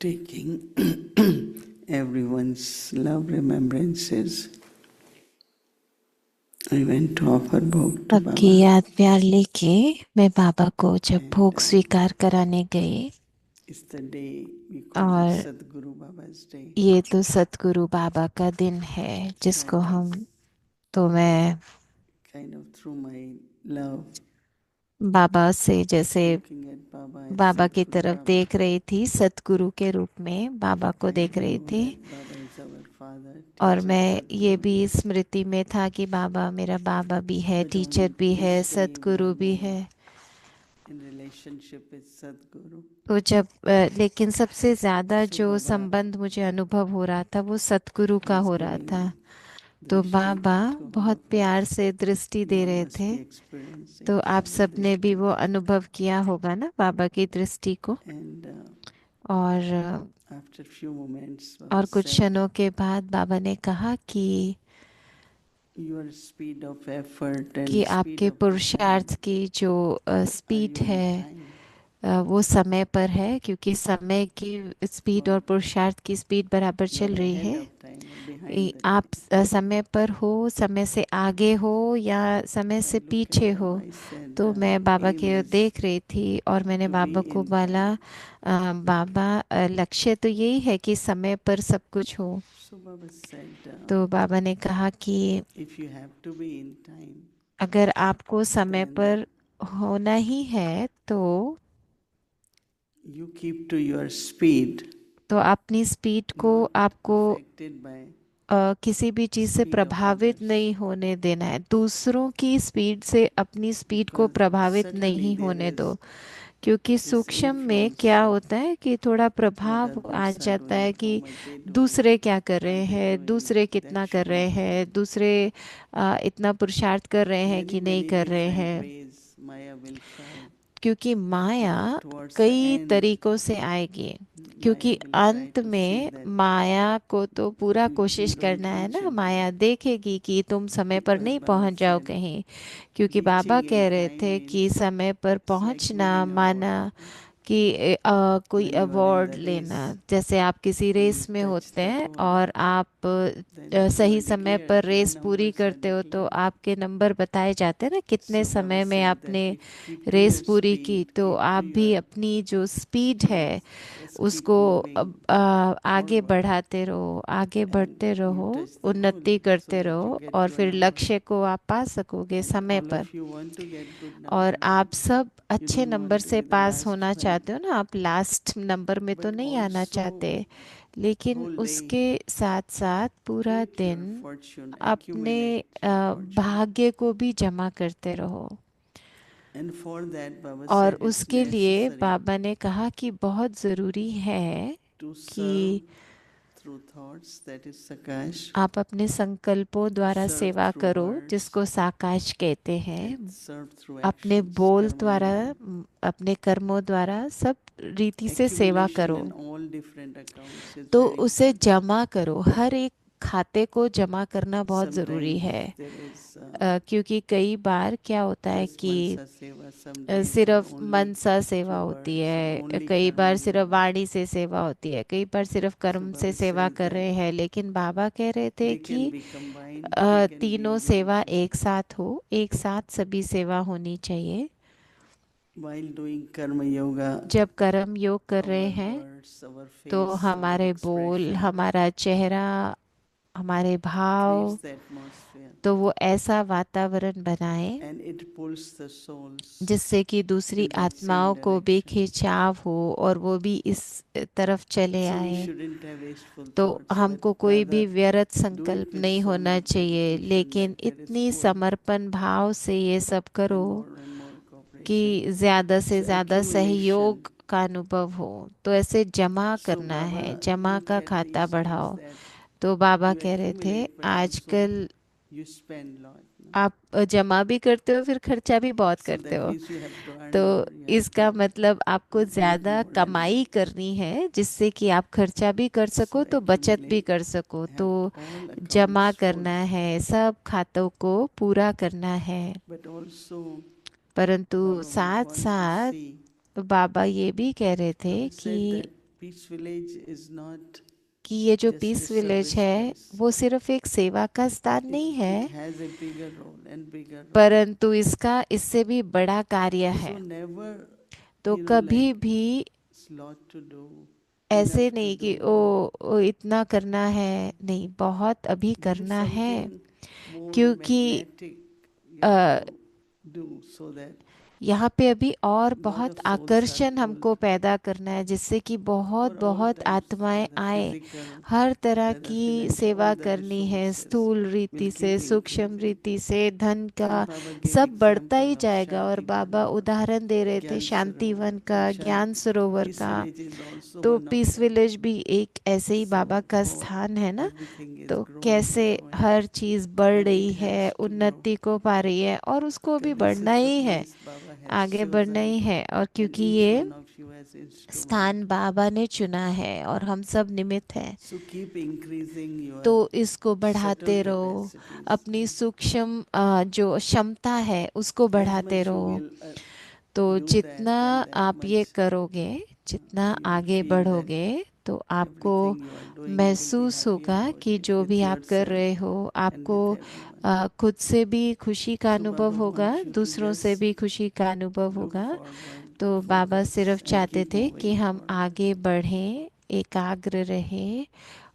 taking everyone's love remembrances, I went to offer bhog to सबकी Baba. याद प्यार लेके मैं बाबा को जब And भोग स्वीकार कराने गई, it's the day we call it और Sadguru Baba's day. ये तो सतगुरु बाबा का दिन है So जिसको I हम, तो मैं kind of through my love बाबा से जैसे looking at Baba as बाबा की Sadguru तरफ Baba. देख रही थी, सतगुरु के रूप में बाबा को I देख रही knew थी। that Baba is our father, और teacher, मैं ये Sadguru. भी स्मृति में था कि बाबा मेरा बाबा भी है, But टीचर on भी है, this day we are सतगुरु भी more है। in relationship with Sadguru. तो जब लेकिन सबसे ज्यादा So जो Baba संबंध मुझे अनुभव हो रहा था वो सतगुरु का was हो रहा giving था। तो drishti बाबा to all बहुत of प्यार us. से दृष्टि You दे all रहे must थे। be experiencing तो आप some सब ने भी drishti. वो अनुभव किया होगा ना बाबा की दृष्टि को। And और after few moments, और Baba कुछ said, क्षणों के बाद बाबा ने कहा your speed of effort कि and speed आपके of the time, पुरुषार्थ की जो are स्पीड you in है, time? वो समय पर है, क्योंकि समय की स्पीड Or और पुरुषार्थ की स्पीड बराबर you are चल रही ahead है। of time or behind the आप time? समय पर हो, समय से आगे हो, या समय So I से look at पीछे हो। Baba, I said, तो मैं बाबा aim की ओर is देख रही थी और मैंने to be बाबा को in बोला, time. बाबा लक्ष्य तो यही है कि समय पर सब कुछ हो। So Baba said, तो बाबा ने कहा कि if you have to be in time, अगर आपको समय then पर होना ही है you keep to your speed, तो अपनी स्पीड को not आपको affected by किसी भी चीज़ से speed of प्रभावित others. नहीं होने देना है। दूसरों की स्पीड से अपनी स्पीड को Because प्रभावित certainly नहीं there होने दो। is क्योंकि this सूक्ष्म में influence क्या of होता है कि थोड़ा what प्रभाव आ others are जाता doing, है how कि much they doing, दूसरे क्या कर are रहे they हैं, doing, दूसरे that कितना कर should रहे not हैं, happen. दूसरे इतना पुरुषार्थ कर रहे हैं Many, कि नहीं many कर रहे different हैं। ways Maya will try. क्योंकि माया Towards the कई end, तरीकों से आएगी। Maya क्योंकि will try अंत to see में that माया को तो पूरा you कोशिश don't करना है reach ना, in माया time. देखेगी कि तुम समय पर Because नहीं Baba पहुंच जाओ said, कहीं। क्योंकि बाबा reaching in कह रहे time थे कि means समय पर it's like पहुंचना winning माना award. कि कोई When you are in award the लेना। race जैसे आप किसी and you रेस में touch होते the हैं goal, और आप then you सही are समय पर declared, your रेस पूरी numbers are करते हो तो declared. आपके नंबर बताए जाते हैं ना, कितने So Baba समय में said that आपने if keep to रेस your पूरी की। speed, तो keep to आप भी your अपनी जो स्पीड speed, है just उसको keep moving आगे forward बढ़ाते रहो, आगे and बढ़ते you रहो, touch the goal उन्नति so करते that you रहो, get और your फिर number. लक्ष्य को आप पा सकोगे And समय all पर। of you want to get good और numbers. आप सब You अच्छे don't नंबर want to से be the पास last होना one. चाहते हो ना, आप लास्ट नंबर में तो But नहीं आना also चाहते। लेकिन whole day उसके साथ साथ पूरा create your दिन fortune, अपने accumulate your fortune. भाग्य को भी जमा करते रहो। And for that Baba और said it's उसके लिए necessary बाबा ने कहा कि बहुत ज़रूरी है to serve कि through thoughts, that is Sakash, आप अपने संकल्पों द्वारा serve सेवा through करो, words, जिसको साकाश कहते हैं। and serve through अपने actions, बोल karma द्वारा, yoga, अपने कर्मों द्वारा सब रीति से सेवा accumulation करो। in all different accounts is तो very उसे important. जमा करो, हर एक खाते को जमा करना बहुत ज़रूरी Sometimes है। there is क्योंकि कई बार क्या होता है just कि mansa seva, some days are सिर्फ only मनसा सेवा through होती words or है, only कई karma बार सिर्फ yoga. वाणी से सेवा होती है, कई बार सिर्फ So कर्म से Baba सेवा says कर that रहे हैं। लेकिन बाबा कह रहे थे they कि can be combined, they can be तीनों सेवा individual. एक साथ हो, एक साथ सभी सेवा होनी चाहिए। While doing karma yoga, जब कर्म योग कर रहे our हैं words, our तो face, our हमारे बोल, expression हमारा चेहरा, हमारे creates भाव, the atmosphere तो वो ऐसा वातावरण बनाए and it pulls the souls जिससे कि दूसरी to that same आत्माओं को भी direction. खिंचाव हो और वो भी इस तरफ चले So we आए। shouldn't have wasteful तो thoughts, but हमको कोई rather भी व्यर्थ do it संकल्प with नहीं so होना much चाहिए, dedication लेकिन that there is इतनी pull समर्पण भाव से ये सब करो and more cooperation. कि ज्यादा से So ज्यादा accumulation, सहयोग का अनुभव हो। तो ऐसे जमा so करना है, Baba जमा look का at खाता these days बढ़ाओ। that तो बाबा you कह रहे थे accumulate, but also आजकल you spend lot. No? आप जमा भी करते हो, फिर खर्चा भी बहुत So करते that हो। means you have to तो earn more, you have इसका to मतलब आपको give ज्यादा more and more. कमाई करनी है जिससे कि आप खर्चा भी कर So सको, तो बचत भी accumulate, कर सको। तो have all जमा accounts full, करना है, सब खातों को पूरा करना है। but also परंतु Baba would साथ want to साथ see. बाबा ये भी कह रहे थे Baba कि said that Peace Village is not कि ये जो just peace a village service है place. वो सिर्फ एक सेवा का स्थान नहीं It है, has a bigger role and bigger role. परंतु इसका इससे भी बड़ा कार्य है। So never, तो you know, कभी like भी it's lot to do, ऐसे enough to नहीं कि do. ओ इतना करना है, नहीं, बहुत अभी There is करना है, something more क्योंकि magnetic you have to do so that यहाँ पे अभी और lot बहुत of souls are आकर्षण pulled हमको पैदा करना है, जिससे कि बहुत for all बहुत types, आत्माएं whether आए, physical, हर तरह whether की financial, सेवा all the करनी है, resources स्थूल will रीति keep से, सूक्ष्म increasing. रीति से, धन And का, Baba gave सब बढ़ता ही example of जाएगा। और Shanti बाबा Wan, उदाहरण दे रहे थे Gyan शांति Sarovar. वन का, And ज्ञान सरोवर Peace का। Village is also तो one of peace them. Village भी एक ऐसे ही बाबा So का how स्थान है ना। everything is तो growing कैसे and growing, हर चीज बढ़ and रही it है, has to grow. उन्नति को पा रही है, और उसको भी Because this बढ़ना is the ही है, place Baba has आगे बढ़ना chosen, ही है। और and क्योंकि each ये one of you has instrument. स्थान बाबा ने चुना है और हम सब निमित्त हैं, So keep increasing your तो इसको subtle बढ़ाते रहो, capacities. अपनी सूक्ष्म जो क्षमता है उसको As बढ़ाते much you रहो। will तो do जितना that, then that आप ये much करोगे, जितना you will आगे feel that बढ़ोगे, तो आपको everything you are doing, you will be महसूस happy होगा about कि it जो with भी आप कर yourself रहे हो, and आपको with everyone. खुद से भी खुशी का So अनुभव Baba होगा, wants you to दूसरों से just भी खुशी का अनुभव look होगा। forward, तो बाबा focus, सिर्फ and चाहते keep थे कि moving हम forward. आगे बढ़ें, एकाग्र रहें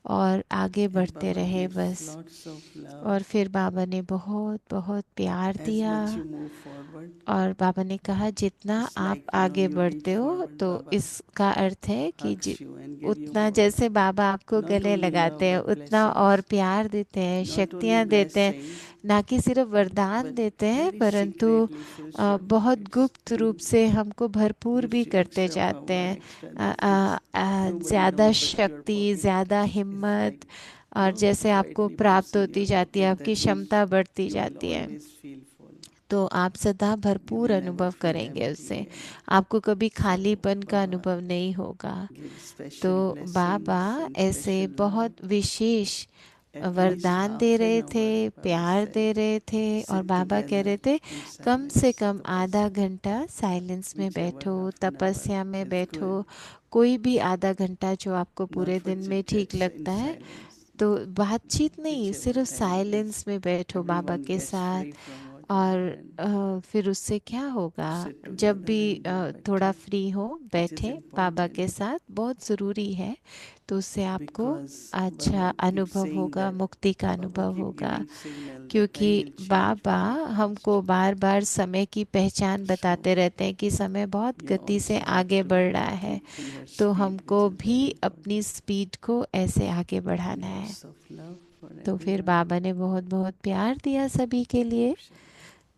और आगे And बढ़ते Baba रहे gives बस। lots of love. और फिर बाबा ने बहुत बहुत प्यार As दिया, much you move forward, और बाबा ने कहा जितना it's आप like, you know, आगे you बढ़ते reach हो, forward, तो Baba इसका अर्थ है कि hugs you and give you उतना more. जैसे बाबा आपको Not गले only लगाते love, हैं, but उतना और blessings. प्यार देते हैं, Not only शक्तियां देते हैं। blessings, ना कि सिर्फ वरदान but देते हैं, very परंतु secretly fills your बहुत pockets. गुप्त रूप से हमको भरपूर भी Gives you करते extra जाते power, हैं। extra defeats. Nobody ज़्यादा knows, but your शक्ति, pocket ज़्यादा is हिम्मत, like, और जैसे आपको quietly प्राप्त puts in होती your जाती है, pocket. आपकी That means क्षमता बढ़ती you will जाती है, always feel full. तो आप सदा You भरपूर will never अनुभव feel करेंगे उससे, empty. And आपको कभी so खालीपन का Baba अनुभव नहीं होगा। gives तो special बाबा blessings and ऐसे special love. बहुत विशेष At least वरदान दे half रहे an थे, hour, Baba प्यार said, दे रहे थे, और sit बाबा कह together रहे थे in कम से silence, कम आधा tapasya. घंटा साइलेंस में Whichever बैठो, half an hour तपस्या में is बैठो, good. कोई भी आधा घंटा जो आपको Not पूरे for दिन में chit ठीक chats, in लगता है। silence. तो बातचीत नहीं, Whichever सिर्फ time is, साइलेंस में बैठो बाबा everyone के gets साथ। free from और whatever and फिर उससे क्या होगा, sit जब together भी and give back थोड़ा to, फ्री हो which is बैठे बाबा के important. साथ, बहुत ज़रूरी है। तो उससे आपको Because अच्छा Baba keeps अनुभव saying होगा, that, मुक्ति का Baba अनुभव keep होगा, giving signal that I क्योंकि will change Baba very fast. हमको बार बार समय की पहचान So बताते रहते हैं कि समय बहुत you गति से also have आगे to बढ़ रहा है, keep in your तो speed, हमको which is भी very important. अपनी स्पीड को ऐसे आगे बढ़ाना है। Lots of love for तो फिर everyone. बाबा ने बहुत बहुत प्यार दिया सभी के लिए,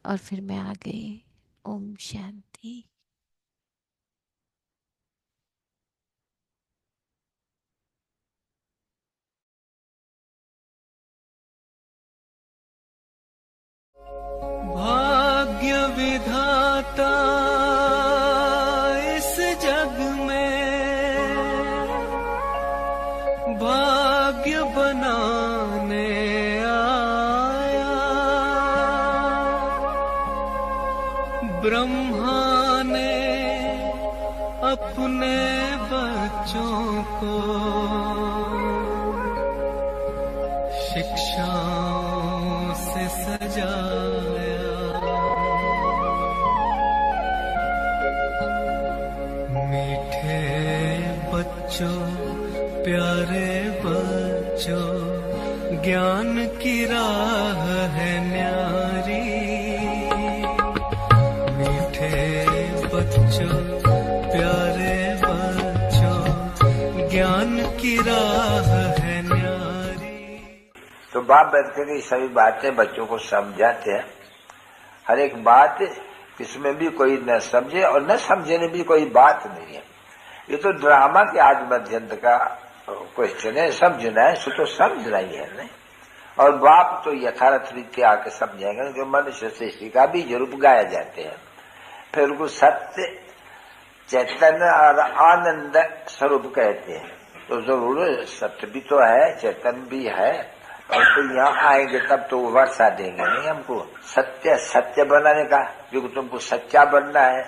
और फिर मैं आ गई। ओम शांति। भाग्य विधाता इस जग में भाग्य बनाने आया, ब्रह्मा ने अपने बच्चों को शिक्षाओं से सजाया, मीठे बच्चों प्यारे बच्चों, ज्ञान की राह है न्यारी, मीठे बच्चों प्यारे बच्चों, ज्ञान की राह है न्यारी। तो बाप बैठकर के सभी बातें बच्चों को समझाते हैं। हर एक बात इसमें भी कोई न समझे और न समझने भी कोई बात नहीं है। ये तो ड्रामा के आज मध्यंत का क्वेश्चन है, समझना है सो तो समझना ही है नहीं। और बाप तो यथार्थ रीति आके समझाएंगे कि मनुष्य सृष्टि का बीज रूप गाया जाते हैं, फिर उनको सत्य चैतन्य और आनंद स्वरूप कहते हैं। तो जरूर सत्य भी तो है, चैतन्य भी है, और तो यहाँ आएंगे तब तो वर्षा देंगे नहीं हमको सत्य सत्य बनाने का, क्योंकि तुमको सच्चा बनना है,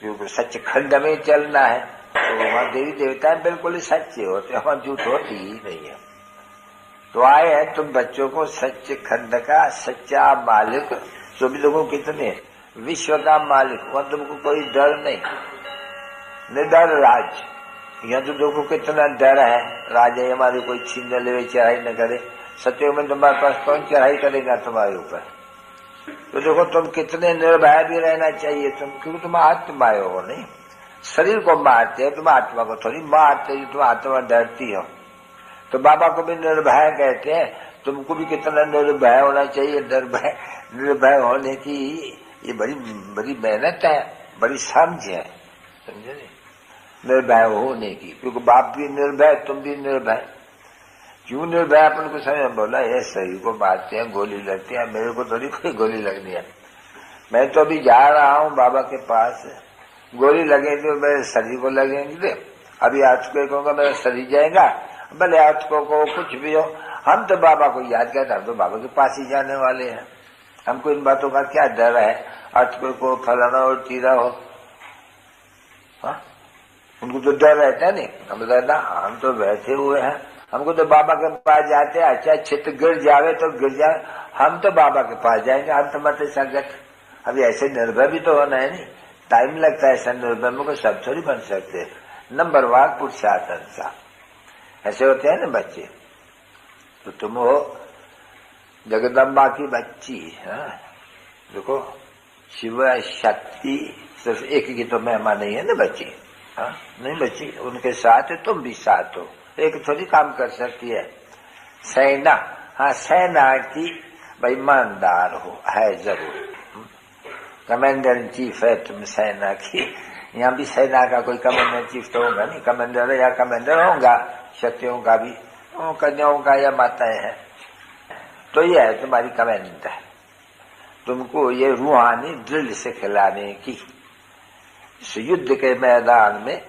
क्योंकि सच खंड में चलना है। तो वहाँ देवी देवता बिल्कुल ही सच्चे होते, वहाँ झूठ होती ही नहीं है। तो आए हैं तुम बच्चों को सच्चे खंड का सच्चा मालिक, जो भी देखो कितने विश्व का मालिक, वहां तुमको कोई डर नहीं, निडर राज। यहाँ तो देखो कितना डर है, राजा हमारी कोई छीन न ले, चढ़ाई न करे। सत्युग में तुम्हारे पास कौन चढ़ाई करेगा तुम्हारे ऊपर? तो देखो तुम कितने निर्भय भी रहना चाहिए तुम, क्योंकि तुम आत्मा हो, नहीं शरीर को मारते हो, तुम आत्मा को थोड़ी मारते हो, तुम आत्मा डरती हो। तो बाबा को भी निर्भय कहते हैं, तुमको भी कितना निर्भय होना चाहिए। निर्भय होने की ये बड़ी बड़ी मेहनत है, बड़ी समझ है, समझे नहीं? निर्भय होने की, क्योंकि बाप भी निर्भय, तुम भी निर्भय। क्यों निर्भय? अपन को समय बोला ये शरीर को मारते हैं, गोली लगती है, मेरे को थोड़ी कोई गोली लगनी है। मैं तो अभी जा रहा हूँ बाबा के पास, गोली लगेगी तो मेरे शरीर को लगेंगे। अभी आज को कहूँगा मेरा शरीर जाएगा, भले आज को कुछ भी हो, हम तो बाबा को याद करते, हम तो बाबा के पास ही जाने वाले हैं। हमको इन बातों का क्या डर है? आज को फलाना और तीरा हो, हाँ? उनको तो डर रहता है नहीं, हम कहना हम तो बैठे हुए हैं, हमको तो बाबा के पास जाते हैं। अच्छा चित्त गिर जावे तो गिर जाए, हम तो बाबा के पास जाएंगे, हम तो मत संगत। अभी ऐसे निर्भय भी तो होना है, नहीं टाइम लगता है ऐसा निर्भय में, कोई सब थोड़ी बन सकते। नंबर 1 पुरुषार्थ ऐसे होते हैं ना बच्चे। तो तुम हो जगदम्बा की बच्ची, हाँ? देखो शिव शक्ति सिर्फ एक की तो महिमा नहीं है ना बच्ची, हाँ? नहीं बच्ची, उनके साथ तुम भी साथ हो, एक थोड़ी काम कर सकती है। सेना, हाँ सेना की भाई ईमानदार हो, है जरूर। कमांडर इन चीफ है तुम सेना की। यहाँ भी सेना का कोई कमांडर इन चीफ तो होगा नहीं, कमांडर या कमांडर होगा, शक्तियों का भी, कन्याओं का या माताएं हैं। तो ये है तुम्हारी कमांडर, तुमको ये रूहानी ड्रिल से खिलाने की। इस युद्ध के मैदान में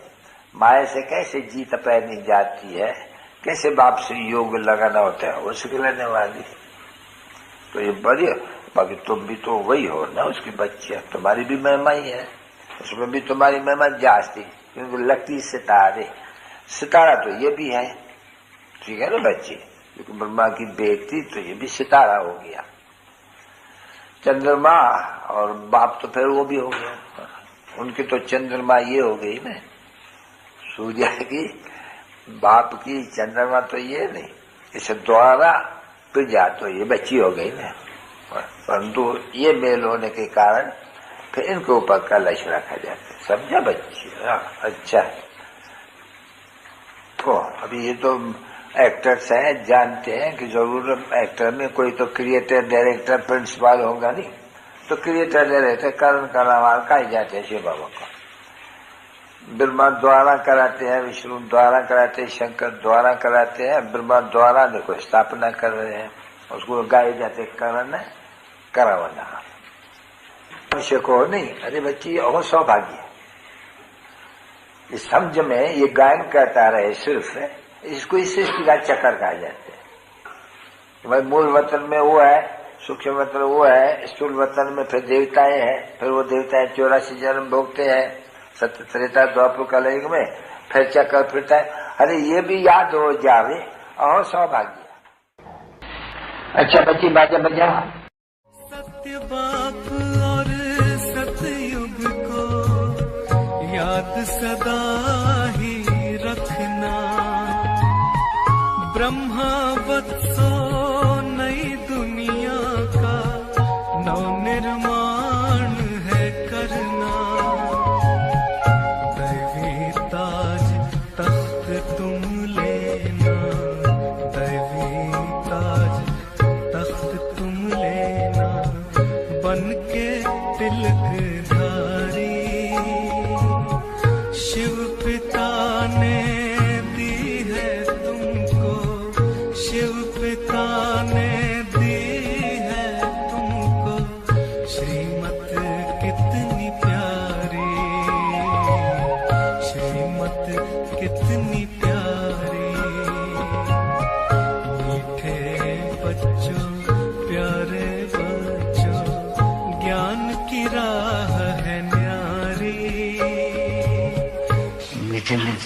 माया से कैसे जीत पैनी जाती है, कैसे बाप से योग लगाना होता है, वो सिखलाने वाली। तो ये बढ़िया। बाकी तुम भी तो वही हो ना, उसकी बच्चियां, तुम्हारी भी महिमा ही है, उसमें भी तुम्हारी महिमा जास्ती, क्योंकि लगती सितारे। सितारा तो ये भी है, ठीक है ना बच्ची, क्योंकि ब्रह्मा की बेटी तो ये भी सितारा हो गया। चंद्रमा और बाप तो फिर वो भी हो गया, उनकी तो चंद्रमा ये हो गई ना, सूर्य की, बाप की चंद्रमा तो ये नहीं, इसे द्वारा प्रजा तो ये बच्ची हो गई ना। परंतु ये मेल होने के कारण फिर इनके ऊपर कलश रखा जाता है, समझा बच्ची? अच्छा, तो अभी ये तो एक्टर्स हैं, जानते हैं कि जरूर एक्टर में कोई तो क्रिएटर डायरेक्टर प्रिंसिपल होगा नहीं, तो क्रिएटर डायरेक्टर करण कलावार का ही जाते हैं शिव बाबा को। ब्रह्मा द्वारा कराते हैं, विष्णु द्वारा कराते हैं, शंकर द्वारा कराते हैं, ब्रह्मा द्वारा देखो स्थापना कर रहे हैं, उसको गाए जाते करण करावना। मनुष्य को नहीं, अरे बच्ची और सौभाग्य, इस समझ में ये गायन करता रहे सिर्फ, इसको इस सृष्टि का चक्कर कहा जाते हैं। भाई मूल वतन में वो है, सूक्ष्म वतन वो है, स्थूल वतन में फिर देवताएं हैं, फिर वो देवताएं 84 जन्म भोगते हैं, सत्य त्रेता द्वापर कलयुग में, फिर चक्कर फिरता है। अरे ये भी याद हो जावे और सौभाग्य। अच्छा बच्ची बाजा बजा। सत्य बाप और सतयुग को याद सदा ही रखना, ब्रह्मा वत्सो नई दुनिया का नव निर्माण है करना। दैवी ताज तख्त तुम लेना, दैवी ताज तख्त तुम लेना, बन के तिलक धारी। शिव पिता ने दी है तुमको, शिव पिता ने दी है तुमको श्रीमत कितनी प्यारी, श्रीमत कितनी प्यारी।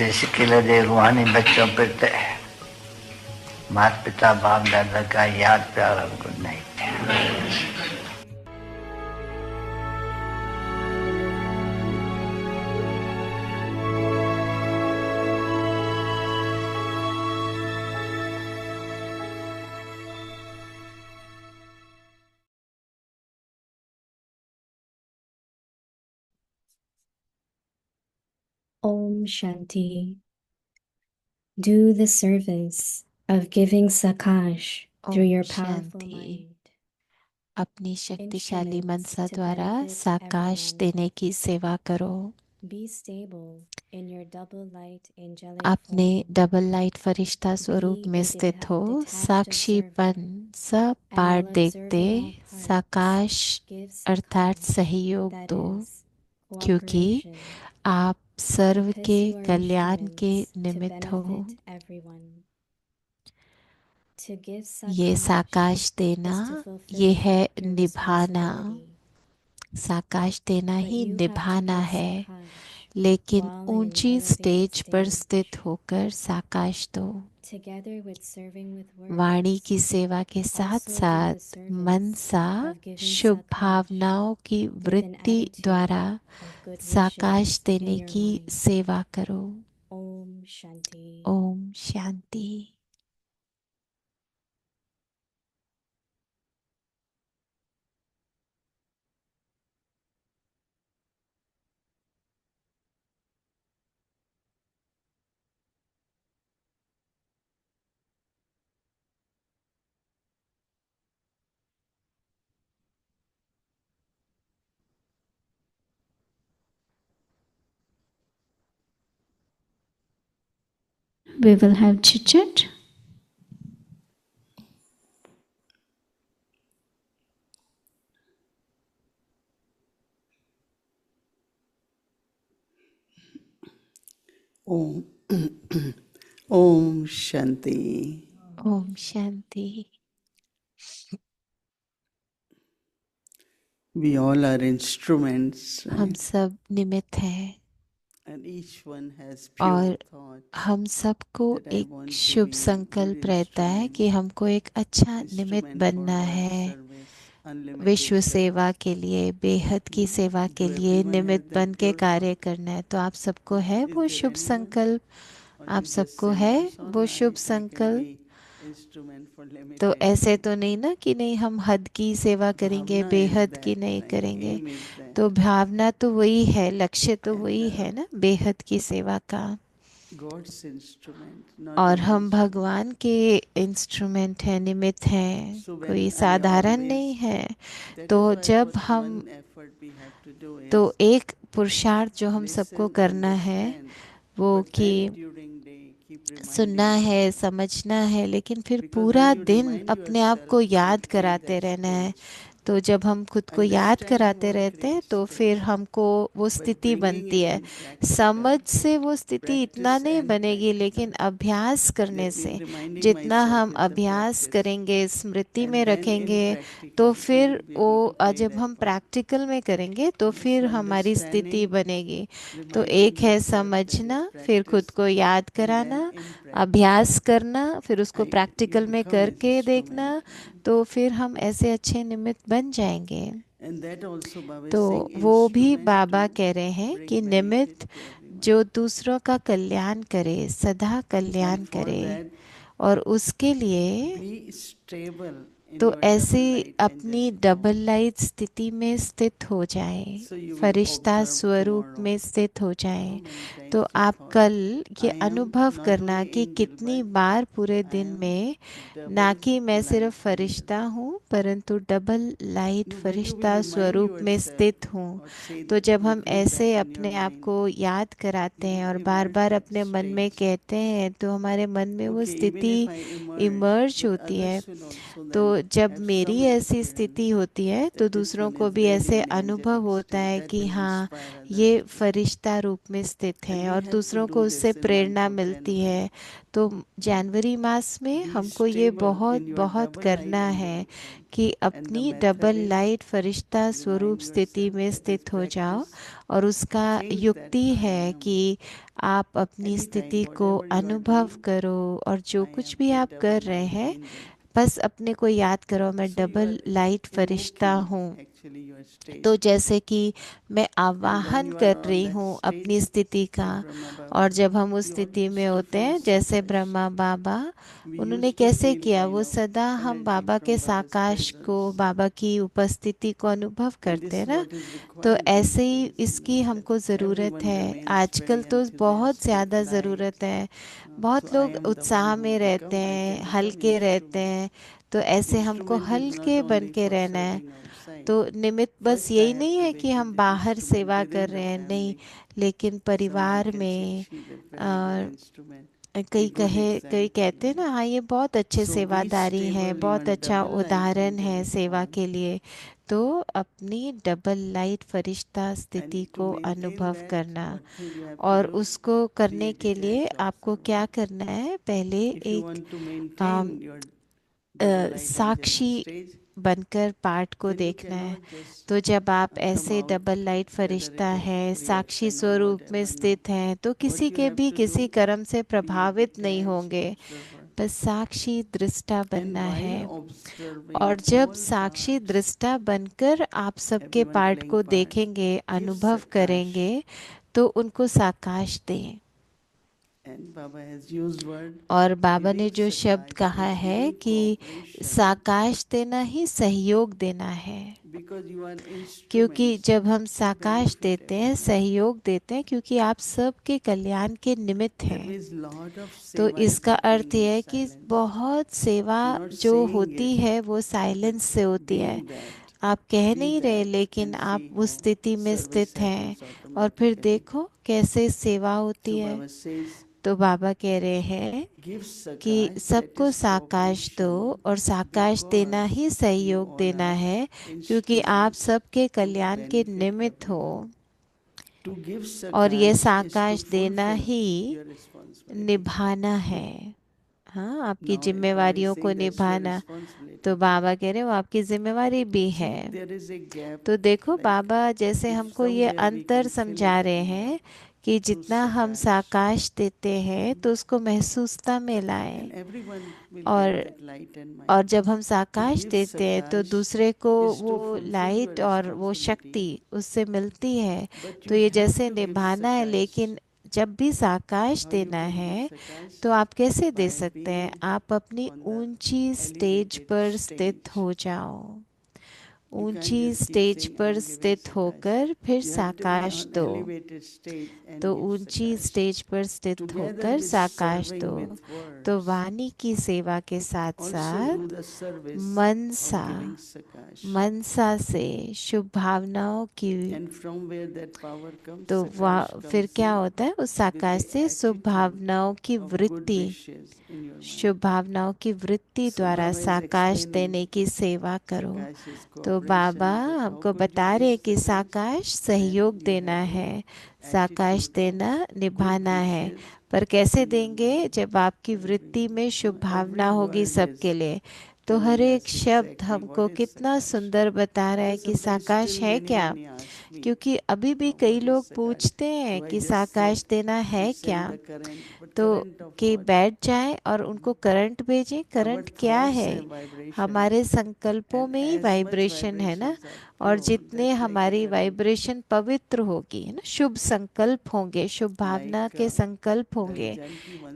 से शिकिले दे रूहानी बच्चों पर माता पिता बाप दादा का याद प्यार और good night. Om Shanti. Do the service of giving Sakash through Om your powerful Shanti. mind. अपनी शक्तिशाली Instruments मनसा to द्वारा benefit साकाश everyone. देने की सेवा करो। Be stable in your double light angelic अपने form. डबल लाइट फरिश्ता स्वरूप Be में a स्थित हो। detached साक्षीपन सब and पार while देखते observing all parts, साकाश give अर्थात Sakash, सहयोग that दो, is, क्योंकि cooperation, आप सर्व because के you are कल्याण के instruments to निमित्त हो। benefit everyone. To give ये Sakash साकाश देना, is to ये fulfill है your निभाना। responsibility. साकाश देना But he you have to निभाना give है, Sakash लेकिन while in an ऊंची elevated स्टेज पर stage. स्थित होकर साकाश दो। Together with serving with Vani words, की सेवा के साथ also do the साथ मन service सा of giving शुभ Sakash भावनाओं की with an वृत्ति attitude द्वारा of good साकाश wishes in देने your की mind. सेवा करो। Om Shanti. Om Shanti. We will have chit chat. Om Om Shanti. Om Shanti. We all are instruments, हम right? सब निमित्त हैं And each one has और pure thought हम सबको that I एक want to शुभ be संकल्प good रहता है instrument, कि हमको एक अच्छा निमित्त instrument for बनना world है। service, unlimited विश्व service. सेवा के लिए, बेहद की सेवा के Do लिए everyone have निमित्त that बन के pure कार्य thought? करना है। तो आप सबको है Is वो there शुभ anyone? संकल्प? Or आप you just सबको say, है that's all वो शुभ right, I can संकल्प? be instrument for तो limited ऐसे service. तो नहीं ना कि नहीं हम हद की सेवा करेंगे, Bhavna is बेहद की that, नहीं right? करेंगे। Aim is that. तो भावना तो वही है, लक्ष्य तो And वही है ना, बेहद की सेवा का। God's instrument, not और any हम instrument. भगवान के इंस्ट्रूमेंट हैं, निमित्त हैं, So when कोई I साधारण always, नहीं है। that तो is why जब first हम one effort we have to do तो is एक पुरुषार्थ जो हम सबको listen, करना है understand, वो but कि then during day keep सुनना reminding है, yourself. समझना है, लेकिन फिर Because पूरा when you दिन remind अपने आप yourself, को you याद feel कराते that रहना है। stage. तो जब हम खुद को याद Understanding कराते what रहते हैं creates तो फिर stage, हमको वो but स्थिति bringing बनती it है। in practical, समझ से वो स्थिति इतना practice नहीं and बनेगी, लेकिन practical. अभ्यास करने Let me से reminding जितना myself हम with the अभ्यास practice. करेंगे, स्मृति में And then in रखेंगे, practical, तो you फिर will be वो able to play जब that हम part. प्रैक्टिकल में करेंगे तो फिर So हमारी स्थिति understanding, बनेगी। तो reminding एक है yourself, that is समझना, फिर खुद practice, को याद and then कराना, in practice, अभ्यास करना, फिर उसको you प्रैक्टिकल में become as करके देखना, instrument, right? तो फिर हम ऐसे अच्छे निमित्त बन जाएंगे। And that also Baba is तो saying वो भी instrument बाबा to कह रहे हैं bring कि benefit निमित्त to everyone. जो दूसरों का कल्याण करे, सदा And कल्याण for करे। that, और उसके लिए be stable in तो your ऐसे double light अपनी angelic डबल form. लाइट स्थिति में स्थित हो जाए, So you will Firishta observe स्वरूप tomorrow में स्थित हो जाए। how many times तो you आप thought, कल ये I am अनुभव not करना only कि angel, कितनी but बार पूरे I दिन am में ना double कि मैं सिर्फ light फरिश्ता angel. हूँ, परंतु double light No, when you will Firishta remind स्वरूप में yourself स्थित हूँ। or say, तो जब हम repeat ऐसे that in your अपने आप mind, को याद कराते you हैं और will bar emerge bar that अपने मन में stage. कहते हैं, तो हमारे मन में वो Okay, even स्थिति if I emerge, emerge but होती है। others will also तो then जब मेरी ऐसी स्थिति होती है तो दूसरों को भी ऐसे अनुभव होता है कि हाँ, ये फरिश्ता रूप में स्थित है और दूसरों को उससे प्रेरणा मिलती है। तो जनवरी मास में हमको ये बहुत बहुत करना है कि अपनी डबल लाइट फरिश्ता स्वरूप स्थिति में स्थित हो जाओ। और उसका युक्ति है कि आप अपनी स्थिति को अनुभव करो और जो कुछ भी आप कर रहे हैं बस अपने को याद करो मैं डबल लाइट फरिश्ता हूँ। तो जैसे कि मैं आवाहन कर रही हूँ अपनी स्थिति का। और जब हम उस स्थिति में होते हैं जैसे ब्रह्मा बाबा उन्होंने कैसे किया, वो सदा हम बाबा के साकाश को, बाबा की उपस्थिति को अनुभव करते हैं ना। तो ऐसे ही इसकी हमको ज़रूरत है। आजकल तो बहुत ज़्यादा ज़रूरत है। बहुत लोग उत्साह में रहते हैं, हल्के रहते हैं। तो ऐसे हमको हल्के बन के रहना है। तो निमित्त बस यही नहीं है कि हम बाहर सेवा कर रहे हैं, नहीं, लेकिन परिवार में कई कहते हैं ना, हाँ ये बहुत अच्छे सेवादारी हैं, बहुत अच्छा उदाहरण है सेवा के लिए। तो अपनी डबल लाइट फरिश्ता स्थिति को अनुभव करना, और उसको करने के लिए आपको क्या करना है, पहले एक साक्षी बनकर पाठ को देखना है। तो जब आप ऐसे डबल लाइट फरिश्ता है, साक्षी स्वरूप में स्थित हैं, तो किसी के भी किसी कर्म से प्रभावित नहीं होंगे, बस साक्षी दृष्टा बनना है। और जब साक्षी दृष्टा बनकर आप सबके पाठ को देखेंगे, अनुभव करेंगे, तो उनको साकाश दें। और बाबा ने जो शब्द कहा है कि साकाश देना ही सहयोग देना है, क्योंकि जब हम साकाश देते हैं, सहयोग देते हैं, क्योंकि आप सबके कल्याण के निमित्त हैं। तो इसका अर्थ यह है कि बहुत सेवा जो होती है वो साइलेंस से होती है। आप कह नहीं रहे, लेकिन आप उस स्थिति में स्थित हैं। और फिर देखो कैसे सेवा होती है। तो बाबा कह रहे हैं कि सबको साकाश दो, और साकाश देना ही सहयोग देना है, क्योंकि आप सबके कल्याण के निमित्त हो। और ये साकाश देना ही निभाना है। हाँ, आपकी जिम्मेवारियों को निभाना। तो बाबा कह रहे हो आपकी जिम्मेवारी भी है। तो देखो बाबा जैसे हमको ये अंतर समझा रहे हैं कि जितना हम साकाश देते हैं तो उसको महसूसता में लाएं। और जब हम साकाश देते हैं तो दूसरे को वो लाइट और वो शक्ति उससे मिलती है। तो ये जैसे निभाना है, लेकिन जब भी साकाश देना है तो आप कैसे दे सकते हैं? आप अपनी ऊंची स्टेज पर स्थित हो जाओ। ऊंची स्टेज पर स्थित होकर फिर साकाश दो। तो ऊंची स्टेज पर स्थित होकर साकाश दो। तो वाणी की सेवा के साथ साथ मनसा से शुभ भावनाओं की, तो फिर क्या होता है, उस साकाश से शुभ भावनाओं की वृत्ति, शुभ भावनाओं की वृत्ति द्वारा साकाश देने की सेवा करो। तो बाबा हमको बता रहे कि साकाश सहयोग देना है, साकाश देना निभाना है। पर कैसे देंगे? जब आपकी वृत्ति में शुभ भावना होगी सबके लिए। तो हर एक शब्द हमको कितना सुंदर बता रहा है कि साकाश है क्या। क्योंकि अभी भी कई लोग पूछते हैं कि साकाश देना है क्या, तो कि बैठ जाएं और उनको करंट भेजें। करंट क्या है? हमारे संकल्पों में ही वाइब्रेशन है ना। और जितने हमारी वाइब्रेशन पवित्र होगी ना, शुभ संकल्प होंगे, शुभ भावना के संकल्प होंगे।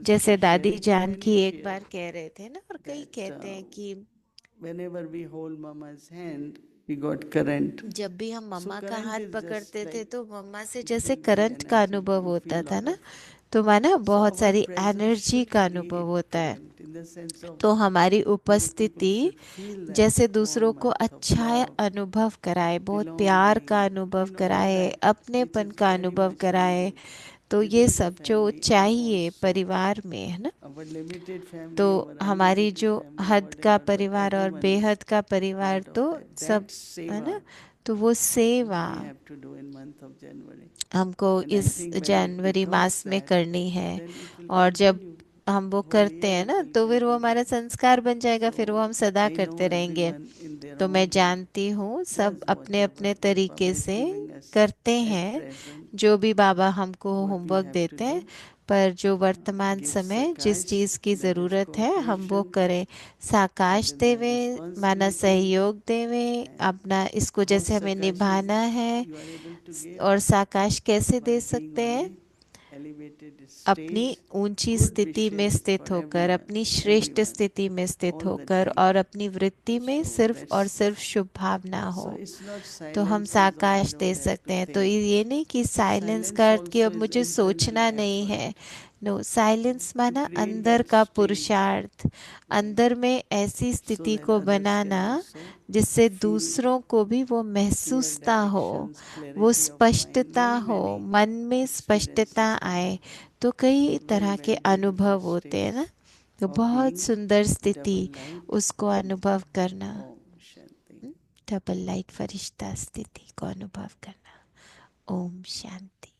जैसे दादी जानकी एक बार कह रहे थे ना, और कई कहते हैं कि जब भी हम मम्मा का हाथ पकड़ते थे तो मम्मा से जैसे करंट का अनुभव होता था ना। तो माना बहुत सारी एनर्जी का अनुभव होता है। तो हमारी उपस्थिति जैसे दूसरों को अच्छा अनुभव कराए, बहुत प्यार का अनुभव कराए, अपनेपन का अनुभव कराए। तो ये सब जो चाहिए परिवार में, है ना, our limited तो family, our हमारी unlimited जो family, हद का whatever, but परिवार और everyone is बेहद का परिवार part of तो that. सब, That है seva ना, तो वो सेवा we have to do in month of January. हमको And I इस think when it January becomes मास में that, करनी है। then it will और जब continue. हम वो Whole करते year हैं it ना will तो फिर वो continue. हमारा संस्कार बन जाएगा, फिर वो हम So सदा I know करते रहेंगे। everyone in their तो मैं own way जानती हूँ सब does अपने whatever अपने what तरीके Baba is से giving us करते at हैं present, जो भी बाबा हमको what we homework have to देते हैं। do. पर जो वर्तमान Give समय जिस Sakash, चीज़ की that is ज़रूरत है हम वो cooperation, करें। that साकाश is my देवे, माना responsibility, सहयोग देवे, and अपना इसको how जैसे हमें Sakash is निभाना है। you are able to give और साकाश कैसे by दे being सकते on हैं? the elevated अपनी stage. ऊंची Good स्थिति में wishes स्थित for होकर, everyone, अपनी श्रेष्ठ everyone, स्थिति में स्थित all the होकर, time. और अपनी वृत्ति में So सिर्फ और that's सिर्फ शुभ भावना so हो, it's not तो हम silence is all, I साकाश they don't have सकते to हैं। तो think. ये नहीं कि साइलेंस का Silence अर्थ कि also अब is मुझे internal सोचना नहीं है। effort नो, साइलेंस to माना create अंदर that का stage, पुरुषार्थ, right? अंदर में ऐसी So स्थिति that को others can बनाना also जिससे feel दूसरों को भी वो clear महसूसता हो, directions, वो clarity of mind. स्पष्टता Many, हो, many मन में स्पष्टता experiences are आए। there. तो कई Very, तरह के very beautiful अनुभव होते हैं stage ना, तो of बहुत being सुंदर स्थिति double light. उसको अनुभव करना। Om Shanti. डबल लाइट फरिश्ता स्थिति को अनुभव करना। Om Shanti.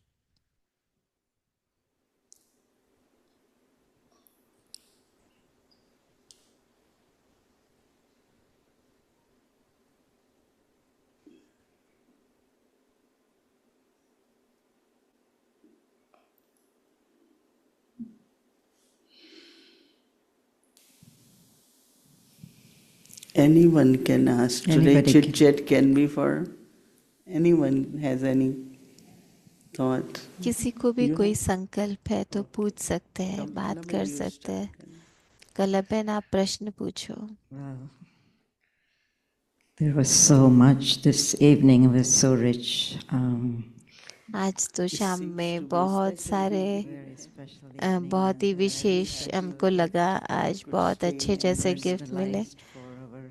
Anyone can ask. Today Anybody chit can. chat can be for anyone has any thought. किसी को भी You कोई have? संकल्प है तो Okay. पूछ सकते हैं, Come, बात Kalaben, कर you सकते हैं। start. कलबन आप प्रश्न पूछो। Wow. There was so much this evening. It was so rich. आज तो It शाम seems में to be बहुत special सारे evening. Very special evening. बहुत ही and विशेष special हमको लगा। gift आज could बहुत stay अच्छे and जैसे rest. गिफ्ट मिले। personalized for our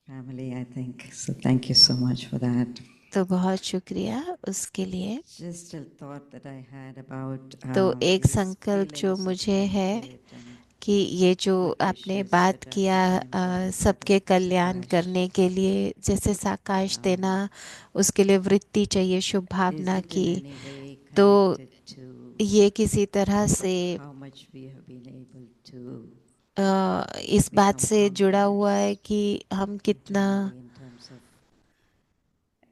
family, I think. So thank you so much for that. तो बहुत शुक्रिया उसके लिए। Just a thought that I had about तो एक these संकल्प जो feelings of मुझे है benefit and कि ये जो good आपने wishes बात that किया are being done for सबके the कल्याण Sakash. करने के लिए, जैसे साकाश देना, उसके लिए वृत्ति चाहिए शुभ Is भावना it in की। any way तो connected to ये किसी तरह से how much we have been able to इस बात become से जुड़ा हुआ है conquerors कि हम कितना internally in terms of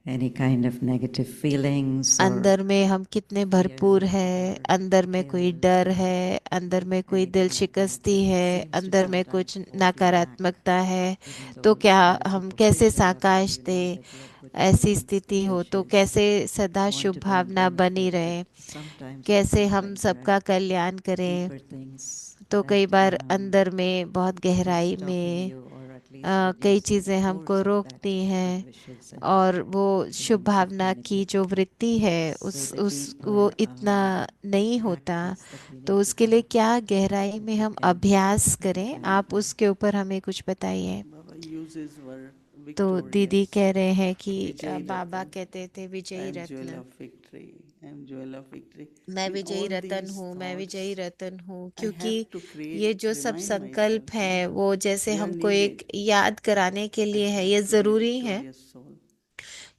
any kind of negative feelings or अंदर में हम कितने भरपूर fear है, or अंदर में कोई failures डर or है, अंदर में कोई दिल anything like that शिकस्ती that है, seems to अंदर में sometimes कुछ hold you back, नकारात्मकता है। even तो though क्या on the हम कैसे superficial level साकाश you know दें? that you are putting ऐसी everyone's स्थिति good हो तो wishes, कैसे सदा want शुभ to bring भावना बनी benefit, रहे, but sometimes it कैसे seems हम like there सबका are कल्याण करें। deeper things तो कई that बार अंदर में बहुत are गहराई stopping में you or at least कई reducing चीज़ें the हमको force of that रोकती हैं, good wishes and और वो शुभ feelings of भावना की benefit. जो वृत्ति है So उस the उस वो deeper इतना नहीं होता। practice that we तो need to उसके लिए have, क्या गहराई if में you हम can अभ्यास करें, kind आप of उसके ऊपर हमें कुछ बताइए। Baba uses word तो दीदी victorious, कह रहे हैं कि Vijay बाबा Ratan. कहते थे I विजयी am jewel Ratna. of victory. I am jewel of victory. मैं In विजयी all रतन these हूँ, मैं विजयी thoughts, रतन हूँ, I क्योंकि have to ये create, जो सब remind संकल्प myself हैं that वो जैसे they are हमको एक needed. याद कराने के I लिए है, have ये to be ज़रूरी है victorious soul.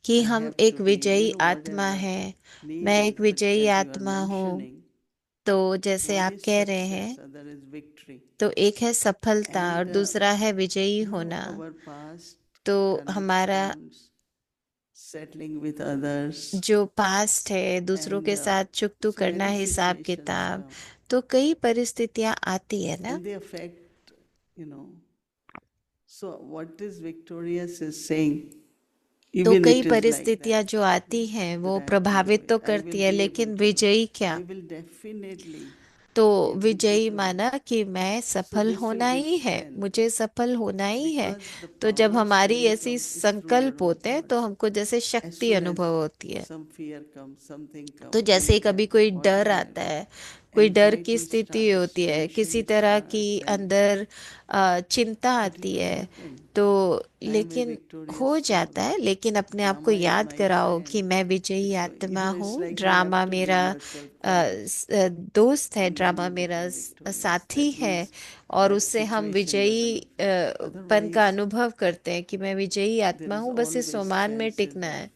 कि I हम have एक to be, विजयी आत्मा whatever हैं। need मैं is, एक but विजयी as you are आत्मा हूँ। mentioning, तो जैसे one आप is कह रहे हैं, success, other is victory. तो एक है सफलता और And दूसरा है विजयी होना। our past तो karmic हमारा bonds, settling with others, जो पास्ट है, दूसरों and के साथ चुकतू so करना, many हिसाब situations किताब, come, तो कई परिस्थितियां आती है ना। and they affect, you know. So what is victorious is saying, तो even कई it is like परिस्थितियां that, जो आती हैं that वो I have to do प्रभावित तो it. I करती will है, be able लेकिन to do. विजयी I क्या? will definitely तो be able to विजयी do. माना कि मैं So सफल this will होना give ही है, strength मुझे सफल होना ही है। because the तो जब power हमारी stemming ऐसी from is through your संकल्प own होते हैं तो thoughts. हमको जैसे As शक्ति soon as अनुभव होती है। some fear comes, something तो comes, जैसे ही guilt कभी happens, कोई डर whatever आता happens, है, कोई डर की anxiety स्थिति starts, होती है, किसी tension तरह की starts, then अंदर चिंता it आती will है, happen. तो I am a लेकिन victorious हो soul. जाता है। लेकिन अपने आप को Drama is याद my कराओ कि friend. मैं विजयी So, आत्मा it's हूँ, like you have drama to give मेरा yourself courage, दोस्त है, and then ड्रामा you मेरा become victorious. साथी That है, means और that उससे हम situation विजयी doesn't affect. पन का Otherwise, अनुभव करते हैं कि मैं विजयी there आत्मा is हूँ, बस इस always सोमान में chances टिकना of है।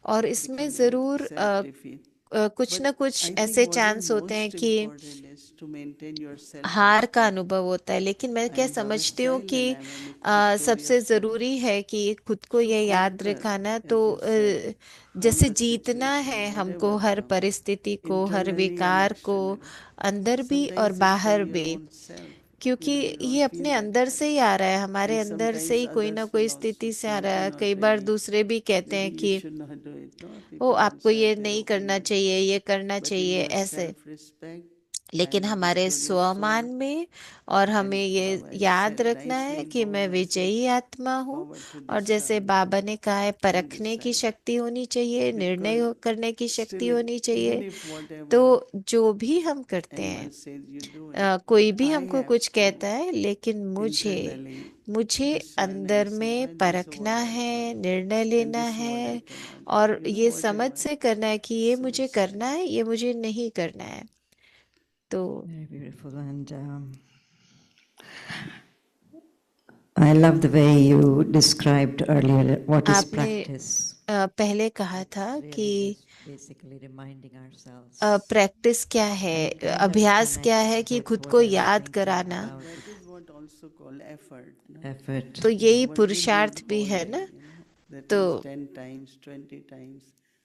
और इसमें becoming जरूर self-defeat. कुछ But न कुछ I think ऐसे what is चांस होते हैं most कि important is to maintain your हार का self-respect. अनुभव होता है। लेकिन मैं I क्या am God's समझती हूँ child कि and I am a सबसे victorious soul. जरूरी है कि खुद को So ये याद conquer, रखाना, as तो you said, all जैसे the जीतना situation, है हमको, whatever हर comes, परिस्थिति को, हर internally and विकार को, externally. अंदर भी और Sometimes it's बाहर from your भी, own self. क्योंकि You ये don't अपने feel that अंदर से ही courage. आ रहा है, हमारे And अंदर से sometimes ही कोई ना others कोई will also स्थिति से आ रहा है। champion or कई tell बार you, दूसरे भी कहते maybe हैं you कि should not do it. No, O people will आपको say ये their नहीं करना opinion. चाहिए, ये करना But in चाहिए, your ऐसे। self-respect, I लेकिन am a हमारे victorious स्वमान soul. में, और हमें And ये Baba has याद said रखना है nicely, कि मैं power of विजयी आत्मा हूँ। power to और जैसे discern बाबा ने कहा है, and परखने की decide. शक्ति होनी चाहिए, निर्णय Because करने की शक्ति still, होनी even चाहिए। if whatever तो जो भी हम करते हैं, anyone says you do it, कोई but भी I हमको have कुछ to कहता है, लेकिन मुझे internally मुझे discern and अंदर say में why this is परखना what I है, want निर्णय and लेना this is what I है, cannot do. और ये समझ Whatever. से करना है कि ये So मुझे it's करना है, ये मुझे नहीं करना है। तो Very beautiful. And I love the way you described earlier what is आपने practice. पहले कहा था कि Really just basically reminding ourselves. Practice क्या है, And kind of अभ्यास क्या connects है कि with खुद what को I was याद thinking कराना। about that is what also called effort. No? effort. तो यही What you do पुरुषार्थ भी है wholly, ना। that तो means 10 times, 20 times.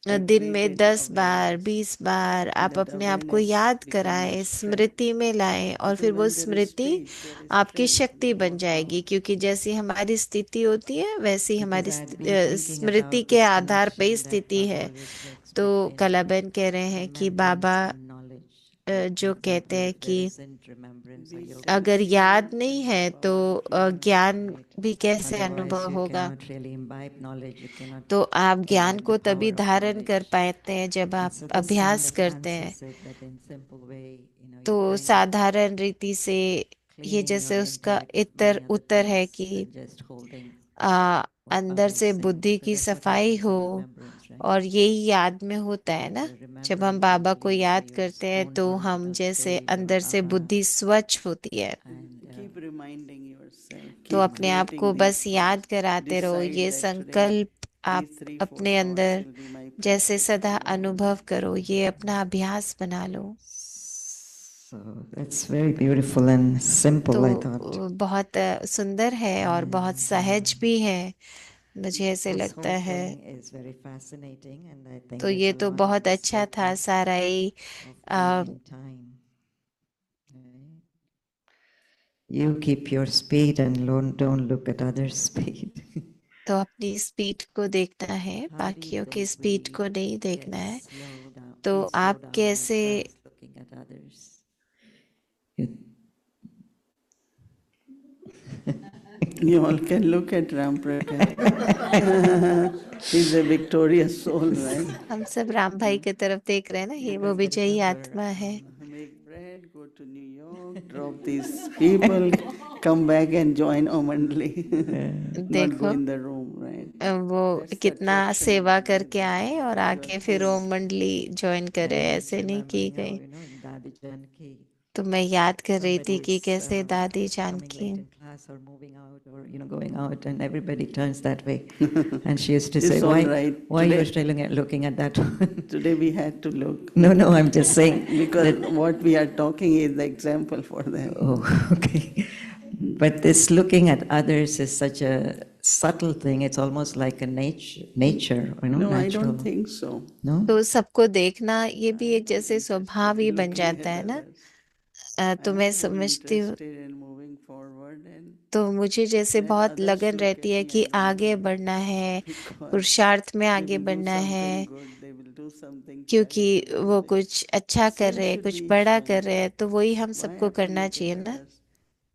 You दिन में create 10 bar, awareness, 20 bar and आप that अपने आप को awareness याद become your कराएं, strength. स्मृति में लाएं, और Because फिर वो when there is Smriti space, there is आपकी strength, शक्ति no बन more जाएगी। power. क्योंकि जैसी हमारी स्थिति होती है, वैसी Because हमारी I've been thinking Smriti about के this आधार पे ही connection that स्थिति Baba है। always makes तो between कलाबेन कह रहे हैं कि बाबा remembrance and knowledge. Like, for जो कहते example, हैं if there कि isn't remembrance or Be yoga, अगर sensible याद नहीं and है have तो power to learn. ज्ञान right? भी कैसे Otherwise, अनुभव you होगा। cannot really imbibe knowledge. You cannot तो आप ज्ञान imbibe को the तभी power of धारण कर knowledge. पाते हैं जब And आप so this kind अभ्यास of करते हैं। answers it that in simple way, you know, तो you're kind of साधारण रीति से ये cleaning जैसे your उसका intellect of Uttar many other उत्तर है things कि and just holding uh, what अंदर Baba is से saying. बुद्धि Because की that's what सफाई happens हो, in remembrance, right? और यही याद में होता है ना। You're जब हम remembering बाबा को deeply, याद your करते हैं own तो heart हम does जैसे say, अंदर से बुद्धि स्वच्छ होती है। and Keep reminding yourself, तो keep अपने आप creating को these बस याद thoughts. कराते रहो, Decide ये that today संकल्प आप these 3-4 अपने thoughts अंदर will be my जैसे practice सदा for the whole अनुभव day. करो, ये अपना अभ्यास बना लो। so that's very beautiful and simple, तो I thought. बहुत सुंदर है और बहुत सहज भी है, मुझे ऐसे This लगता whole है। thing is very fascinating, and I think तो there's ये a तो lot बहुत in this अच्छा था, technique सारा ही of uh, taking time. Right? You keep your speed and don't look at others' speed. तो अपनी स्पीड को देखना है, How do you बाकियों की think स्पीड we को नहीं get देखना है। slow down? तो We slow आप down कैसे ourselves looking at others. You- You all can look at Ram Prakash. He's a victorious soul, right? हम सब राम भाई की तरफ देख रहे हैं ना, ये वो विजयी आत्मा है। Make bread, go to New York, drop these people, come back and join Omandli. Not go देखो in the room, right? वो That's the कितना attraction of सेवा the करके Lord. आए और You आके are फिर full. ओम मंडली ज्वाइन करे, I was ऐसे नहीं की remembering how, गई। you know, in Dadi Janki, तो मैं याद कर रही थी कि somebody's कैसे दादी coming Janaki late in class or moving out or, you know, going out, and everybody turns that way. And she used to say, It's all why, right. why Today- you're still looking at that one? Today we had to look. No, I'm just saying. Because that- what we are talking is the example for them. Oh, okay. But this looking at others is such a subtle thing. It's almost like a nature, you know, No, I natural. don't think so. No? तो सबको देखना ये भी एक जैसे स्वभाव ही बन Looking जाता at है ना। others. तो I'm मैं more समझती हूँ, interested in moving forward and तो मुझे जैसे let बहुत others लगन look रहती at है me, कि I don't आगे mind. बढ़ना है, Because पुरुषार्थ में they आगे will do बढ़ना है, something good, they will do something क्योंकि charitable. वो They- कुछ अच्छा कर Same रहे हैं, should कुछ be बड़ा shown. कर रहे हैं, तो वही हम Why सबको have to करना look at चाहिए ना। others?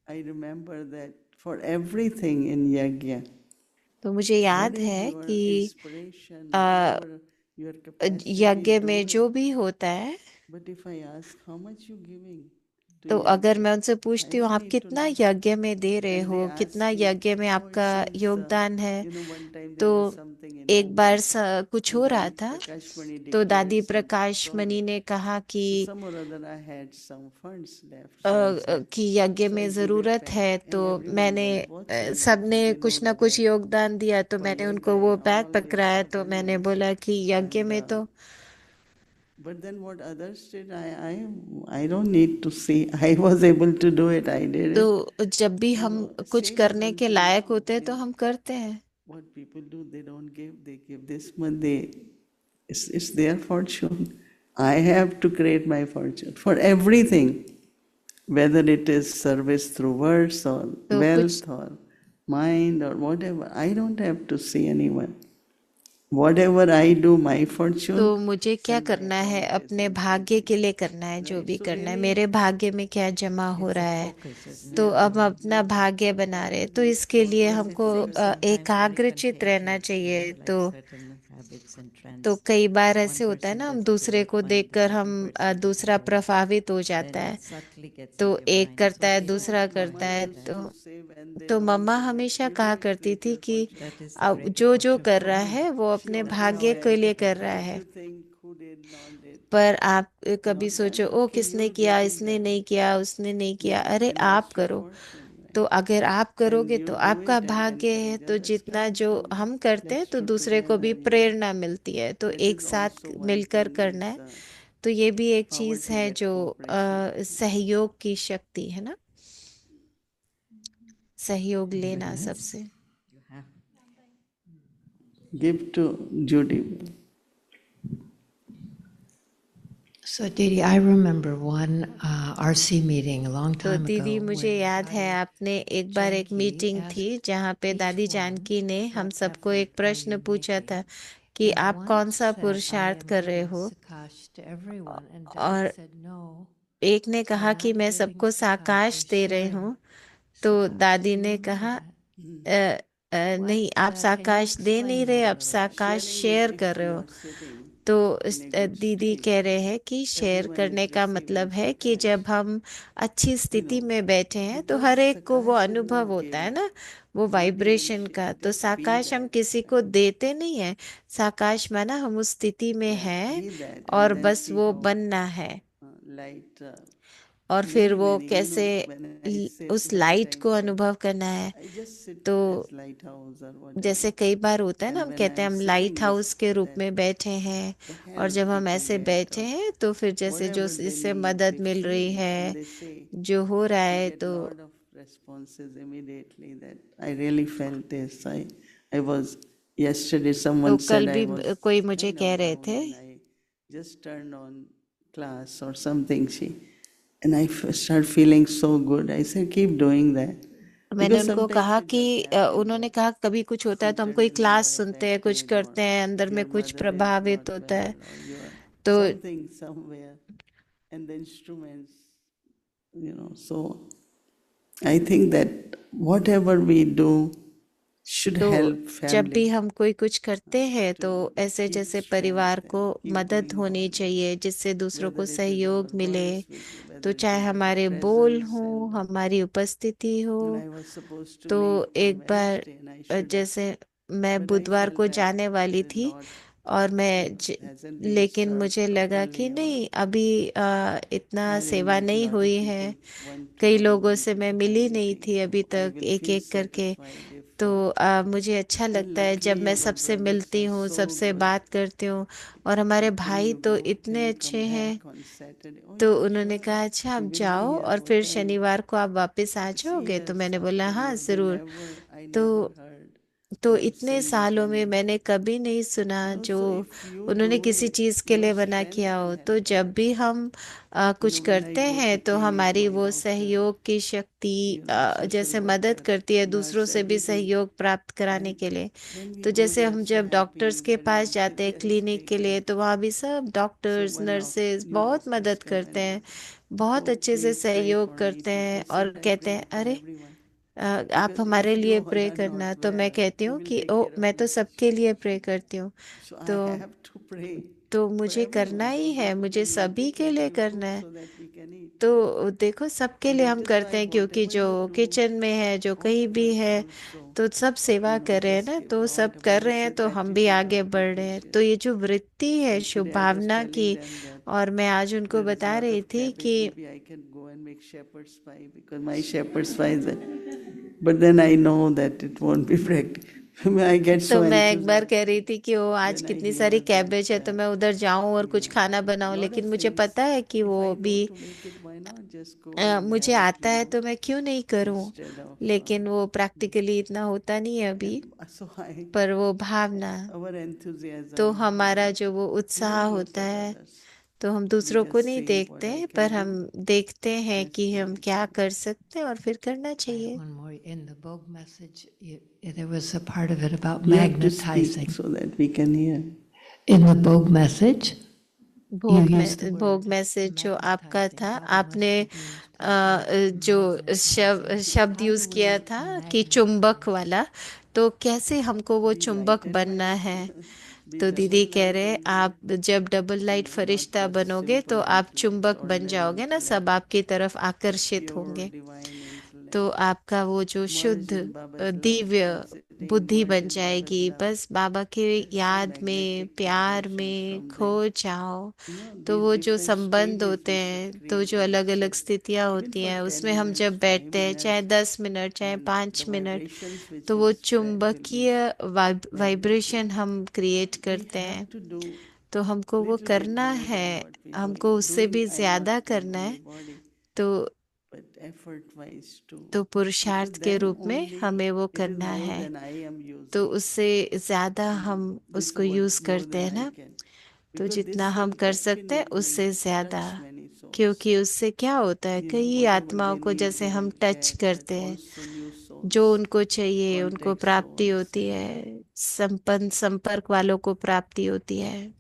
I remember that for everything in yajna, तो मुझे what याद is है your कि inspiration, uh, whatever your capacity यज्ञ do में it. जो भी होता है, But if I ask how much you giving to तो अगर yajna, मैं उनसे I पूछती हूँ don't आप need to कितना know. यज्ञ में दे रहे And they हो, कितना ask me, यज्ञ में oh, it आपका seems, योगदान है, one time तो there was something, एक बार कुछ हो रहा Dadi था, Prakash Mani तो declared दादी some Prakash from Mani the, ने कहा कि so some or other I had some funds left, so I said, कि यज्ञ so I में give it जरूरत back. है, तो And everyone मैंने was बहुत सारे सबने because they know कुछ ना that कुछ I योगदान दिया, तो मैंने followed उनको वो that बैग always. पकड़ाया, So तो then मैंने I, बोला कि यज्ञ and में तो but then what others did, I don't need to see. I was able to do it. I did it. तो जब भी हम कुछ Same as करने के until लायक now. होते हैं तो हम करते हैं. What people do, they don't give. They give this month. It's their fortune. I have to create my fortune for everything, whether it is service through words or तो कुछ wealth or mind or whatever. I don't have to see anyone. Whatever I do, my fortune, तो मुझे क्या then my करना है, account is अपने भाग्य increasing. के लिए करना है, जो Right? भी So करना है, really, मेरे भाग्य में क्या जमा हो It's a रहा है, focus, isn't तो it? अब हम अपना भाग्य बना रहे हैं. तो इसके लिए Because it हमको seems sometimes very एकाग्रचित रहना contagious, you know, चाहिए. like तो certain habits and तो trends. कई बार One ऐसे होता है person ना, हम does दूसरे good, को देखकर second हम person does दूसरा good, प्रभावित हो जाता then है. it subtly gets in तो your एक mind. It's करता है, okay to दूसरा have करता Mama fun, है. but used then to तो say when they तो want मम्मा to have, हमेशा give कहा it, करती create थी your कि fortune. that is the अब great जो जो departure कर for रहा me. है वो She अपने always भाग्य के said, लिए कर रहा if है. you think who did not did, पर आप कभी not that, सोचो, ओ okay, किसने you're किया, getting इसने that. नहीं किया, उसने नहीं किया, Yeah, अरे and आप that's your करो. fortune, तो right? अगर आप And करोगे you तो do आपका it and भाग्य है. encourage तो others, जितना come, जो come, हम करते हैं let's तो do दूसरे को भी together, प्रेरणा मिलती है. तो That एक is साथ also one मिलकर thing करना is है. तो ये भी एक power चीज to है get जो cooperation. सहयोग की शक्ति है ना, सहयोग Anybody लेना else? सबसे. You have. Give to Judy. So, Didi, I remember one RC meeting a long तो time दीदी ago मुझे when याद है, Dadi आपने एक बार एक Janki मीटिंग थी asked जहाँ पे each दादी one, जानकी ने हम "What सबको एक effort are प्रश्न you पूछा making?" था कि And आप one कौन सा said, "I पुरुषार्थ am कर रहे giving हो." Sakash to everyone." And Dadi और said, "No, एक ने कहा I'm कि not मैं giving सबको Sakash, I'm साकाश दे रही sharing हूँ. तो Sakash." दादी Do you ने remember कहा, that? नहीं, आप Can you साकाश दे नहीं explain रहे, that a आप little bit? साकाश Sharing is share कर if रहे you हो. are sitting तो in a good दीदी state, कह रहे हैं कि शेयर everyone करने is का receiving मतलब है कि Sakash. जब हम अच्छी स्थिति में बैठे हैं तो Because हर एक को वो Sakash is अनुभव not होता है given, ना, वो not even वाइब्रेशन का. तो just be साकाश हम that, किसी को देते नहीं है. साकाश माना हम उस स्थिति में हैं be that, और and then बस see वो how बनना है. light, और फिर many, वो many, कैसे when I sit उस like लाइट को Thankful, अनुभव करना है. I just sit तो as lighthouse or जैसे whatever. कई बार होता है ना, And हम when कहते हैं I'm हम sitting, लाइट हाउस के just रूप that में बैठे हैं. the और help जब हम people ऐसे get बैठे or हैं तो फिर जैसे जो whatever they इससे need, मदद they मिल रही feel and है, they say, जो हो रहा you है, get तो lot of responses immediately that I really felt this. I was, yesterday तो someone कल said I भी was कोई मुझे kind कह of रहे down थे. and I just turned on class or something. And I start feeling so good. I said, keep doing that. मैंने Because उनको sometimes कहा it कि does happen उन्होंने that कहा कभी कुछ होता है तो हम कोई internally you क्लास are सुनते हैं, कुछ affected, or करते हैं, अंदर में your कुछ mother is प्रभावित not होता है. well, or you are तो something somewhere, and the instruments, So I think that whatever we do should तो help जब भी family हम कोई कुछ करते हैं तो to ऐसे keep जैसे परिवार strength को and keep मदद going होनी on, चाहिए, जिससे दूसरों whether को it is सहयोग our मिले. words, तो whether it चाहे is our हमारे बोल presence. हों, हमारी उपस्थिति हो. And I was supposed to तो leave for एक बार Wednesday, and I should have, जैसे मैं but I बुधवार felt को that जाने वाली there is थी, lot, और hasn't been लेकिन served मुझे लगा कि properly, or नहीं, अभी इतना I सेवा realize a नहीं lot of हुई people है. want to कई know, लोगों want से to मैं do मिली नहीं everything, थी अभी so I तक, will एक feel एक करके. satisfied if, तो मुझे अच्छा and लगता है जब luckily मैं our सबसे brothers मिलती are हूँ, so सबसे good. बात करती हूँ. और हमारे Can भाई you तो go? Can इतने you अच्छे come हैं. back on Saturday? Oh तो yeah, उन्होंने sure. कहा, अच्छा We आप will be जाओ here. और What फिर time? शनिवार को आप वापस आ See, जाओगे. तो as मैंने बोला after हाँ you, जरूर. I तो never heard तो them इतने saying सालों में any, मैंने कभी नहीं सुना जो So if you उन्होंने do किसी it, चीज के your लिए मना strength किया will हो. तो help जब others. भी हम कुछ When I करते go हैं to तो clinic, हमारी my वो doctor, सहयोग की शक्ति social जैसे मदद worker, करती है दूसरों nurse, से भी everything, सहयोग प्राप्त कराने and के लिए. when we तो go, जैसे they are हम so जब डॉक्टर्स happy, के very पास जाते हैं, क्लिनिक के लिए, enthusiastic. तो वहाँ भी सब So doctors, one of nurses you बहुत doctors मदद came करते and हैं, बहुत oh, अच्छे से please pray सहयोग for me. करते So I हैं said, और I कहते pray हैं, for अरे everyone. आप Because हमारे if you लिए all प्रे are करना. not तो मैं well, कहती who हूँ will कि take ओ care of मैं तो you? सबके लिए प्रे करती हूँ. So I तो have to pray. तो मुझे करना ही है, मुझे सभी के लिए करना है। so that we can eat. तो देखो सबके लिए हम करते हैं, क्योंकि जो किचन में है, जो कहीं भी है, तो सब सेवा कर रहे हैं ना, तो सब कर रहे हैं, तो हम भी आगे बढ़ रहे हैं। तो ये जो वृत्ति है शुभ भावना की, और मैं आज उनको बता रही थी कि Maybe I can go and make shepherd's pie because my shepherd's pie is but then I know that it won't be practical. I get तो so मैं एक anxious. बार कह रही थी कि वो आज कितनी सारी कैबेज है, तो मैं उधर जाऊं और कुछ खाना बनाऊं, लेकिन मुझे पता है कि वो भी To make it, why not just go मुझे आता है, तो मैं क्यों नहीं करूं। instead of लेकिन वो प्रैक्टिकली इतना होता नहीं है अभी, so पर वो भावना, our enthusiasm, तो हमारा जो वो उत्साह होता है, तो हम दूसरों को नहीं देखते, पर हम देखते हैं कि हम क्या कर सकते हैं और फिर करना चाहिए। One more. In the Vogue message, there was a part of it about you have to magnetizing. speak so that we can hear. In the Vogue message, भोग मैसेज जो आपका था, आपने जो शब्द यूज किया था कि चुंबक वाला, तो कैसे हमको वो चुंबक बनना है। तो दीदी कह रहे आप जब डबल लाइट फरिश्ता बनोगे तो आप चुंबक बन जाओगे ना, सब आपकी तरफ आकर्षित होंगे। तो आपका वो जो शुद्ध दिव्य बुद्धि बन जाएगी, बस बाबा के याद में, प्यार में खो जाओ। तो वो जो संबंध होते हैं, तो जो अलग अलग स्थितियां होती हैं, उसमें हम जब बैठते हैं, चाहे 10 मिनट, चाहे 5 मिनट, तो वो चुंबकीय वाइब्रेशन हम क्रिएट करते हैं। तो हमको वो करना है, हमको उससे भी ज्यादा करना है। तो पुरुषार्थ के रूप में हमें वो करना है, तो उससे ज्यादा हम उसको यूज करते हैं ना, तो जितना हम कर सकते हैं उससे ज्यादा, क्योंकि उससे क्या होता है, कई आत्माओं को जैसे हम टच करते हैं, जो उनको चाहिए उनको प्राप्ति होती है, संपन्न संपर्क वालों को प्राप्ति होती है।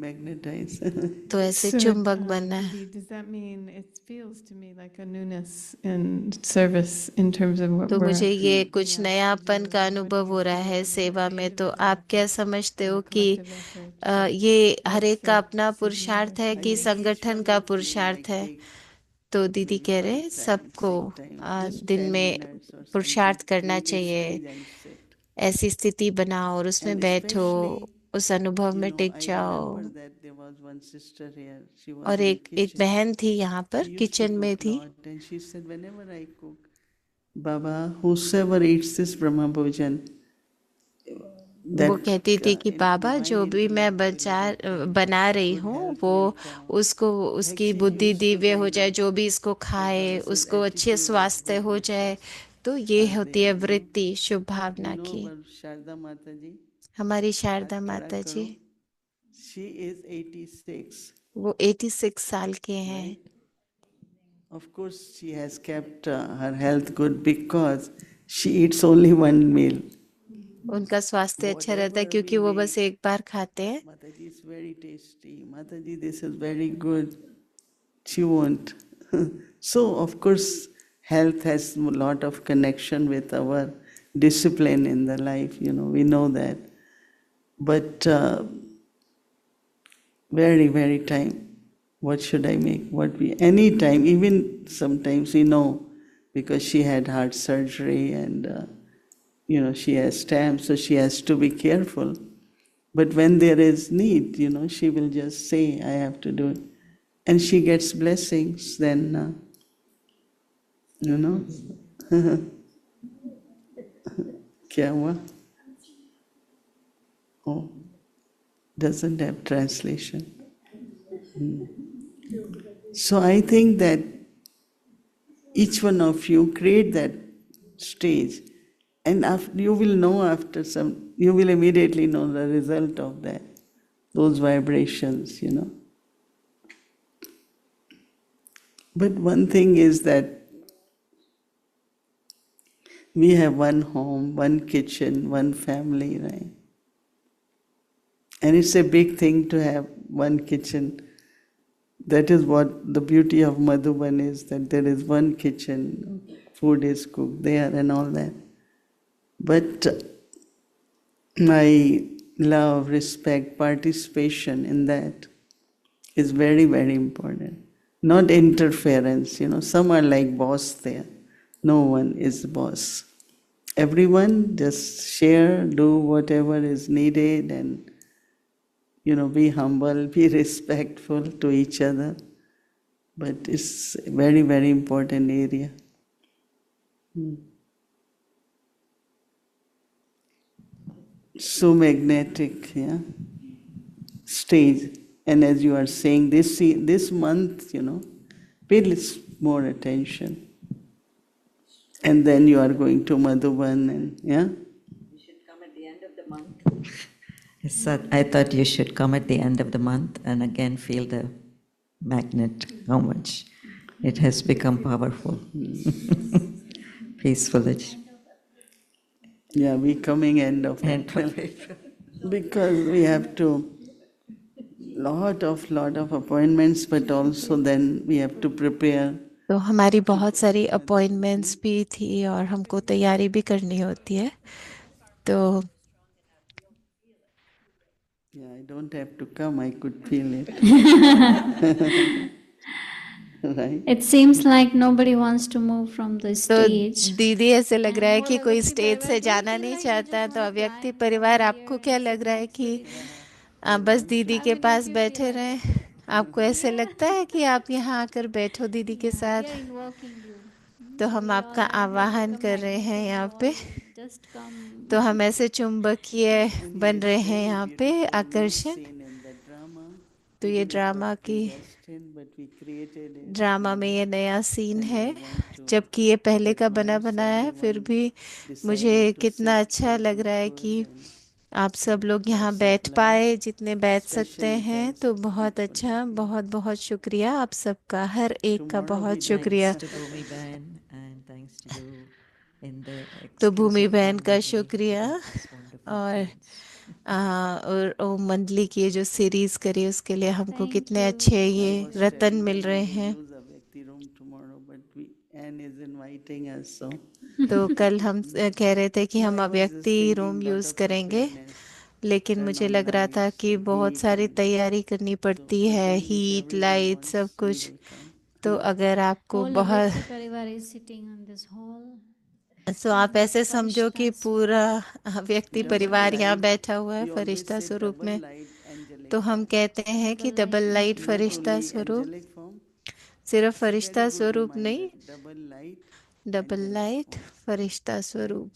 Magnetize. तो ऐसे So, चुंबक बनना है। Didi, does that mean it feels to me like a newness in service in terms of what तो we're मुझे ये कुछ नयापन का अनुभव हो रहा है सेवा में। तो आप क्या समझते हो कि ये हर एक का अपना पुरुषार्थ है कि संगठन का पुरुषार्थ है? तो दीदी कह रहे सबको दिन में पुरुषार्थ करना चाहिए, ऐसी स्थिति बनाओ और उसमें बैठो, उस अनुभव में टिक जाओ। और एक बहन थी यहाँ पर, किचन में थी। बाबा, whosoever eats this Brahma Bhojan, वो कहती थी कि बाबा जो भी मैं बना रही हूँ, वो उसको, उसकी बुद्धि दिव्य हो जाए, जो भी इसको खाए उसको अच्छे स्वास्थ्य हो जाए। तो ये होती है वृत्ति शुभ भावना की। शारदा माता जी, हमारी शारदा माता जी, she is 86. वो 86 साल के हैं। Of course, she has kept her health good because she eats only one meal. उनका स्वास्थ्य अच्छा रहता है क्योंकि वो बस एक बार खाते हैं। Mataji, it's very tasty. Mataji, this is very good. She won't. So, of course, health has a lot of connection with our discipline in the life, we know that. But very, very time, what should I make? Any time, even sometimes because she had heart surgery and she has stamps, so she has to be careful. But when there is need, she will just say, I have to do it. And she gets blessings, then, Kya hua? Oh, doesn't have translation. So I think that each one of you create that stage, and you will know after you will immediately know the result of that, those vibrations, But one thing is that we have one home, one kitchen, one family, right? And it's a big thing to have one kitchen. That is what the beauty of Madhuban is, that there is one kitchen, food is cooked there and all that. But my love, respect, participation in that is very, very important. Not interference, some are like boss there. No one is boss. Everyone just share, do whatever is needed, and be humble, be respectful to each other. But it's a very, very important area. So magnetic, yeah. Stage. And as you are saying, this month, pay more attention. And then you are going to Madhuban, and yeah. You should come at the end of the month. I thought you should come at the end of the month and again feel the magnet, how much it has become powerful. Peaceful. Yeah, we coming end of April. Because we have to lot of appointments, but also then we have to prepare. तो हमारी बहुत सारी appointments भी थी और हमको तैयारी भी करनी होती है. तो Yeah, I don't have to come, I could feel it. Right? It seems like nobody wants to move from the तो stage. दीदी ऐसे लग रहा है कि कोई स्टेज से जाना नहीं चाहता. तो अव्यक्ति परिवार, आपको क्या लग रहा है कि आप बस दीदी के पास बैठे रहें? आपको ऐसे लगता है कि आप यहाँ आकर बैठो दीदी के साथ? तो हम आपका आवाहन कर रहे हैं यहाँ पे. तो हम ऐसे चुंबकीय बन रहे हैं यहाँ पे, आकर्षण. तो ये ड्रामा में ये नया सीन है, जबकि ये पहले का बना बनाया है. फिर भी मुझे कितना अच्छा लग रहा है कि आप सब लोग यहाँ बैठ पाए, जितने बैठ सकते हैं. तो बहुत अच्छा, बहुत बहुत शुक्रिया आप सबका, हर एक का बहुत शुक्रिया. तो भूमि बहन का शुक्रिया, और ओम मंडली की ये जो सीरीज करी उसके लिए हमको कितने अच्छे ये रतन मिल रहे हैं. तो कल हम कह रहे थे कि हम अव्यक्ति रूम यूज़ करेंगे, लेकिन मुझे लग रहा था कि बहुत सारी तैयारी करनी पड़ती है, हीट, लाइट, सब कुछ. तो अगर आपको बहुत, तो आप ऐसे समझो कि पूरा व्यक्ति परिवार यहाँ बैठा हुआ है फरिश्ता स्वरूप में. तो हम कहते हैं कि डबल लाइट फरिश्ता स्वरूप, सिर्फ फरिश्ता स्वरूप नहीं, डबल लाइट फरिश्ता स्वरूप.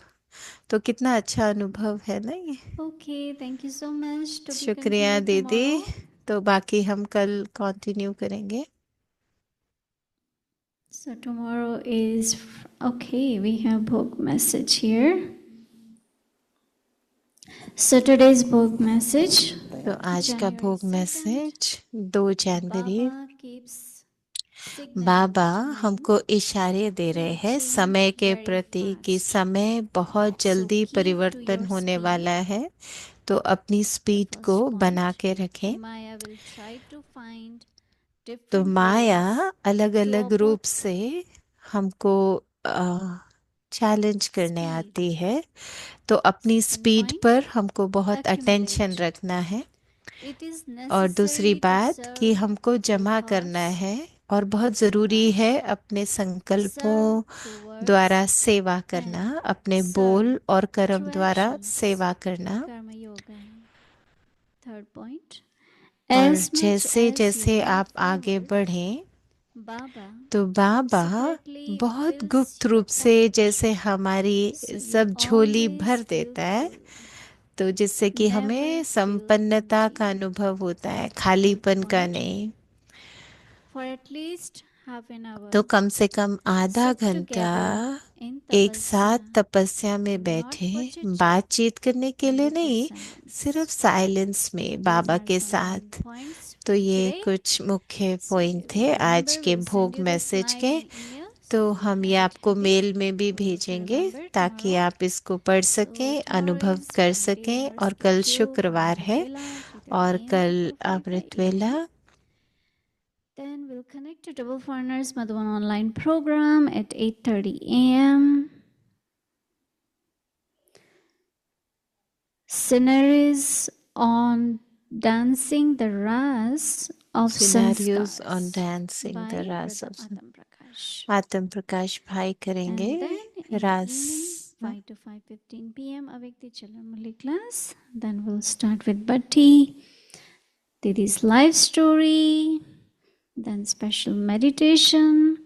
तो कितना अच्छा अनुभव है ना ये. Okay, thank you so much. To be शुक्रिया continued दीदी. tomorrow. तो बाकी हम कल कंटिन्यू करेंगे. So tomorrow is okay. We have book message here. So today's book message. तो आज का भोग मैसेज 2 जनवरी. Baba keeps बाबा हमको इशारे दे रहे हैं समय के प्रति कि समय बहुत जल्दी परिवर्तन होने वाला है. तो अपनी स्पीड को बना के रखें. Maya will try to find different तो माया ways अलग अलग रूप से हमको चैलेंज करने आती है. तो अपनी स्पीड पर हमको बहुत अटेंशन रखना है. It is और दूसरी necessary to बात serve कि हमको जमा करना है, और बहुत ज़रूरी है अपने संकल्पों द्वारा सेवा करना, अपने बोल और कर्म द्वारा सेवा करना. Karma Yoga. Third point. और As much जैसे as जैसे you आप move आगे forward, बढ़ें, Baba तो बाबा secretly बहुत fills गुप्त your रूप से pocket. जैसे हमारी So you सब झोली always भर feel देता है. full. तो जिससे कि Never हमें feel संपन्नता का empty. अनुभव होता है, खालीपन का Point. नहीं. For at least half an hour. तो कम से कम आधा Sit घंटा together in एक साथ tapasya, तपस्या में not बैठे, for chit-chat, बातचीत करने के लिए only for नहीं, silence. सिर्फ साइलेंस में These बाबा are के some main साथ. points तो ये today. कुछ मुख्य So पॉइंट थे remember, आज के we'll भोग send you the message slide के. and email, so तो you हम have ये it आपको ready. मेल में भी भेजेंगे Remember ताकि tomorrow. आप इसको पढ़ So सकें, tomorrow अनुभव is कर Friday, सकें. our और कल schedule, शुक्रवार है, Amrit और Vela, 3:30 कल AM to 4:45 अमृत AM. वेला. Then we'll connect to Double Foreigners Madhuban online program at 8:30 AM. scenarios on dancing the ras of Scenarios sanskars on dancing by the ras Brother of Atam Prakash. Atam Prakash भाई And करेंगे then in the रास evening, 5 to 5:15 p.m. Avikti Chalamali class. Then we'll start with Bhatti, Didi's life story, then special meditation,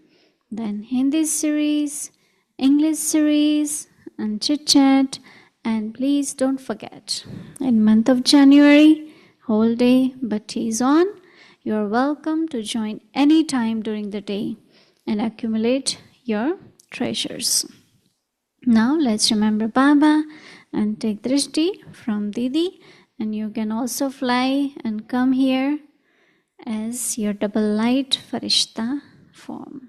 then Hindi series, English series, and chit chat. And please don't forget, in month of January, whole day Bhatti is on. You are welcome to join any time during the day and accumulate your treasures. Now let's remember Baba and take drishti from Didi, and you can also fly and come here as your double light Farishta form.